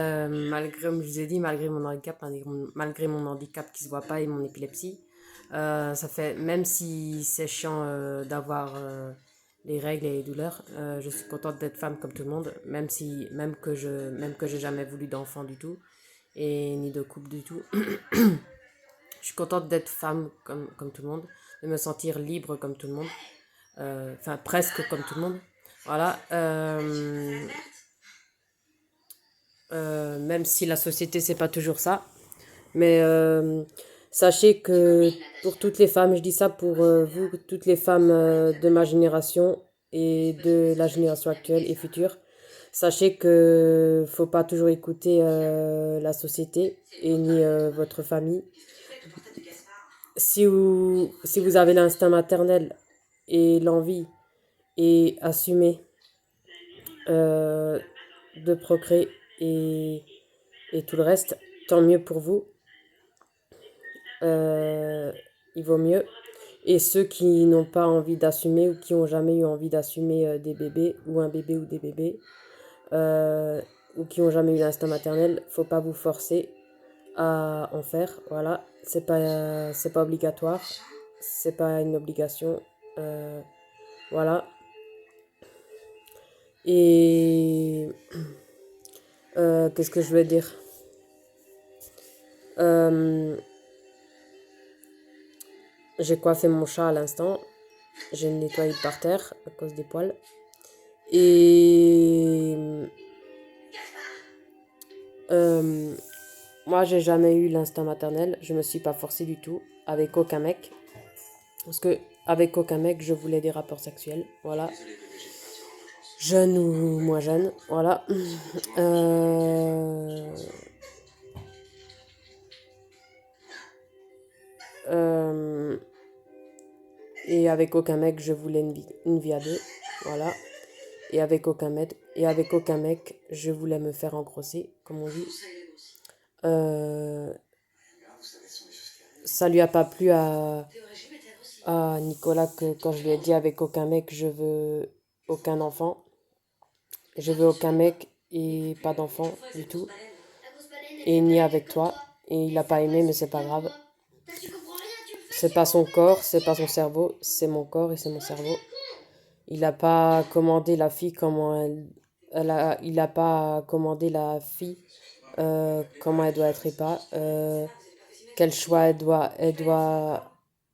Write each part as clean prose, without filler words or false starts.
Malgré, comme je vous ai dit, malgré mon handicap, malgré mon handicap qui se voit pas et mon épilepsie, ça fait, même si c'est chiant d'avoir les règles et les douleurs, je suis contente d'être femme comme tout le monde, même que j'ai jamais voulu d'enfant du tout et ni de couple du tout. Je suis contente d'être femme comme tout le monde, de me sentir libre comme tout le monde, enfin presque comme tout le monde. Voilà. Même si la société c'est pas toujours ça. Mais sachez que pour toutes les femmes, je dis ça pour vous, toutes les femmes de ma génération et de la génération actuelle et future, sachez que faut pas toujours écouter la société et ni votre famille. Si vous avez l'instinct maternel et l'envie et assumer euh, de procréer et tout le reste, tant mieux pour vous. euh, il vaut mieux. Et ceux qui n'ont pas envie d'assumer ou qui n'ont jamais eu envie d'assumer des bébés ou un bébé ou des bébés euh, ou qui n'ont jamais eu l'instinct maternel, faut pas vous forcer à en faire. Voilà, c'est pas obligatoire, c'est pas une obligation. Euh, voilà. Et qu'est-ce que je veux dire? Euh, j'ai coiffé mon chat à l'instant. J'ai nettoyé par terre à cause des poils. Et euh, moi, j'ai jamais eu l'instinct maternel. Je me suis pas forcée du tout avec aucun mec. Parce que avec aucun mec, je voulais des rapports sexuels. Voilà. Jeune ou moins jeune. Voilà. Euh, euh, et avec aucun mec, je voulais une vie à deux. Voilà. Et avec aucun mec, je voulais me faire engrosser, comme on dit. Euh, ça lui a pas plu à Nicolas que quand je lui ai dit avec aucun mec, je veux aucun enfant. Je veux aucun mec et pas d'enfant du tout. Et ni avec toi. Et il a pas aimé, mais c'est pas grave. C'est pas son corps, c'est pas son cerveau, c'est mon corps et c'est mon cerveau. Il a pas commandé la fille comment il a pas commandé la fille comment elle doit être et pas. Quel choix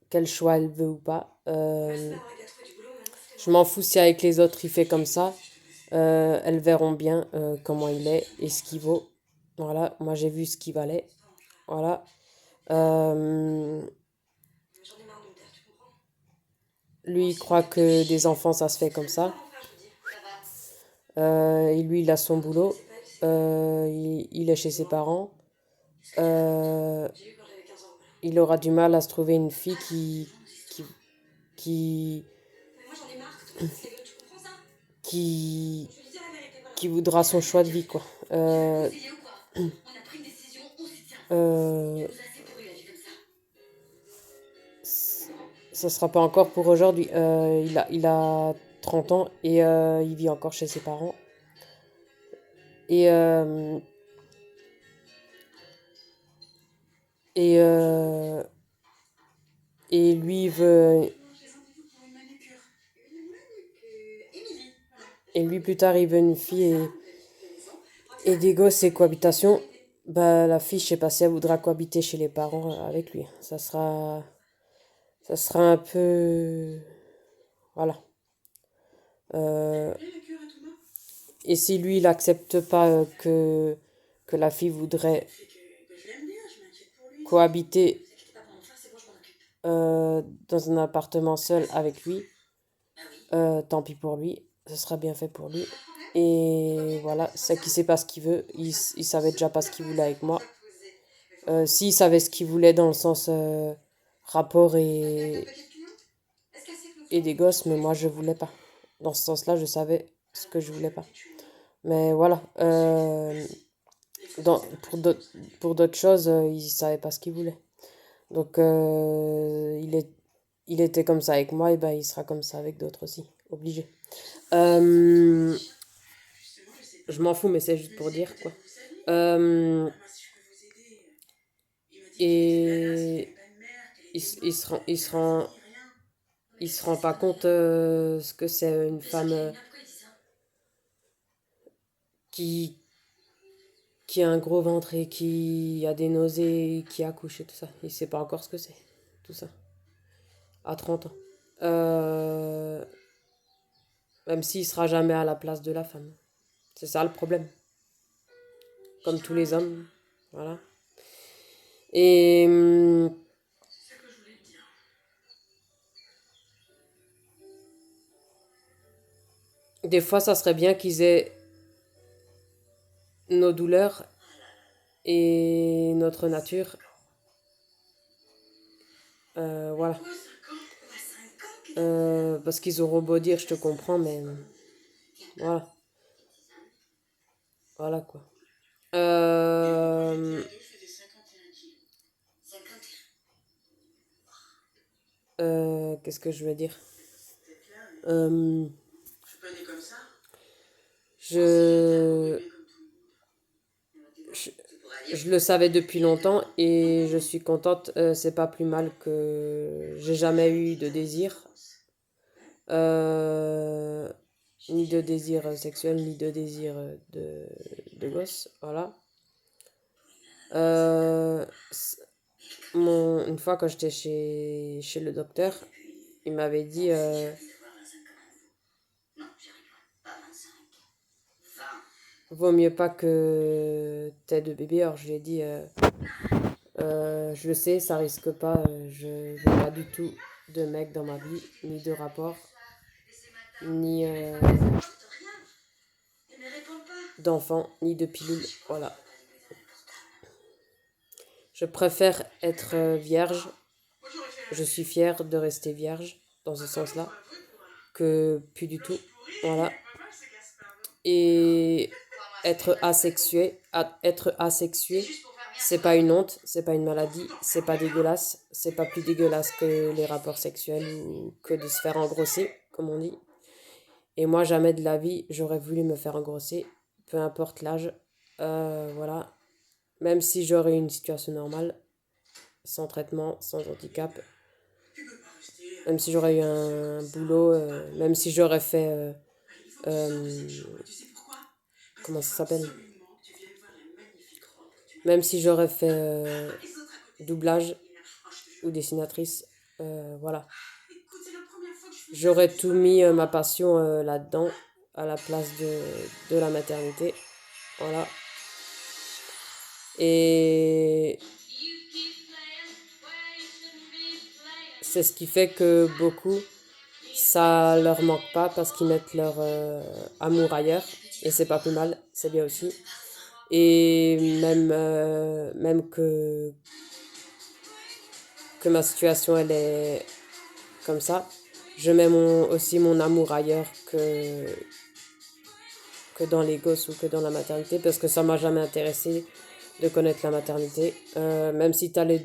quel choix elle veut ou pas. Je m'en fous si avec les autres il fait comme ça. Elles verront bien comment il est et ce qu'il vaut. Voilà, moi j'ai vu ce qu'il valait. Voilà. Euh, lui, il croit que des enfants, ça se fait comme ça. Et lui, il a son boulot. Il est chez ses parents. Euh, il aura du mal à se trouver une fille qui, qui, qui, qui voudra son choix de vie, quoi. Euh, ça sera pas encore pour aujourd'hui. Il a 30 ans et il vit encore chez ses parents. Et, euh, et, euh, et lui veut. Et lui, plus tard, il veut une fille et des gosses et cohabitation. Bah, la fille, je sais pas si elle voudra cohabiter chez les parents avec lui. Ça sera un peu. Voilà. Euh, et si lui, il accepte pas que la fille voudrait cohabiter dans un appartement seul avec lui, tant pis pour lui, ce sera bien fait pour lui. Et voilà, c'est qu'il sait pas ce qu'il veut, il savait déjà pas ce qu'il voulait avec moi. S'il savait ce qu'il voulait dans le sens rapport et des gosses, mais moi je voulais pas. Dans ce sens-là, je savais ce que je voulais pas. Mais voilà, pour d'autres choses, il savait pas ce qu'il voulait. Donc il était comme ça avec moi, et ben il sera comme ça avec d'autres aussi, obligé. Euh, je m'en fous, mais c'est juste pour dire quoi. Euh, et il se rend pas compte ce que c'est une femme qui, qui a un gros ventre et qui a des nausées, qui accouche et tout ça. Il sait pas encore ce que c'est, tout ça, à 30 ans. Euh, Même s'il sera jamais à la place de la femme. C'est ça le problème. Comme tous les hommes. Voilà. Et des fois, ça serait bien qu'ils aient nos douleurs et notre nature. Voilà. Parce qu'ils auront beau dire, je te comprends, mais voilà. Voilà quoi. Euh, Qu'est-ce que je veux dire? Euh, je, je, je le savais depuis longtemps et je suis contente. C'est pas plus mal que j'ai jamais eu de désir. Euh, Ni de désir sexuel, ni de désir de gosse. Voilà. Euh, une fois quand j'étais chez le docteur, il m'avait dit vaut mieux pas que t'aies de bébé. Alors je lui ai dit je le sais, ça risque pas. Je veux pas du tout de mec dans ma vie, ni de rapport, ni d'enfant, ni de pilule. Voilà. Je préfère être vierge. Je suis fière de rester vierge dans ce sens-là que plus du tout. Voilà. Et être asexué, c'est pas une honte, c'est pas une maladie, c'est pas dégueulasse, c'est pas plus dégueulasse que les rapports sexuels ou que de se faire engrosser, comme on dit. Et moi, jamais de la vie, j'aurais voulu me faire engrosser, peu importe l'âge. Voilà. Même si j'aurais une situation normale, sans traitement, sans handicap, même si j'aurais eu un boulot, même si j'aurais fait euh, comment ça s'appelle? Même si j'aurais fait doublage ou dessinatrice, voilà. J'aurais tout mis ma passion là-dedans, à la place de la maternité. Voilà. Et c'est ce qui fait que beaucoup, ça leur manque pas parce qu'ils mettent leur amour ailleurs. Et c'est pas plus mal, c'est bien aussi. Et même que ma situation, elle est comme ça, je mets aussi mon amour ailleurs que dans les gosses ou que dans la maternité parce que ça m'a jamais intéressé de connaître la maternité. Même si t'as le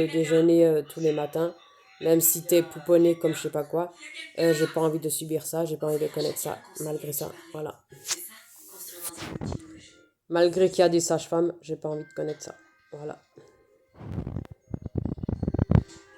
déjeuner tous les matins, même si t'es pouponné comme je sais pas quoi, j'ai pas envie de subir ça, j'ai pas envie de connaître ça, malgré ça. Voilà. Malgré qu'il y a des sages-femmes, j'ai pas envie de connaître ça. Voilà.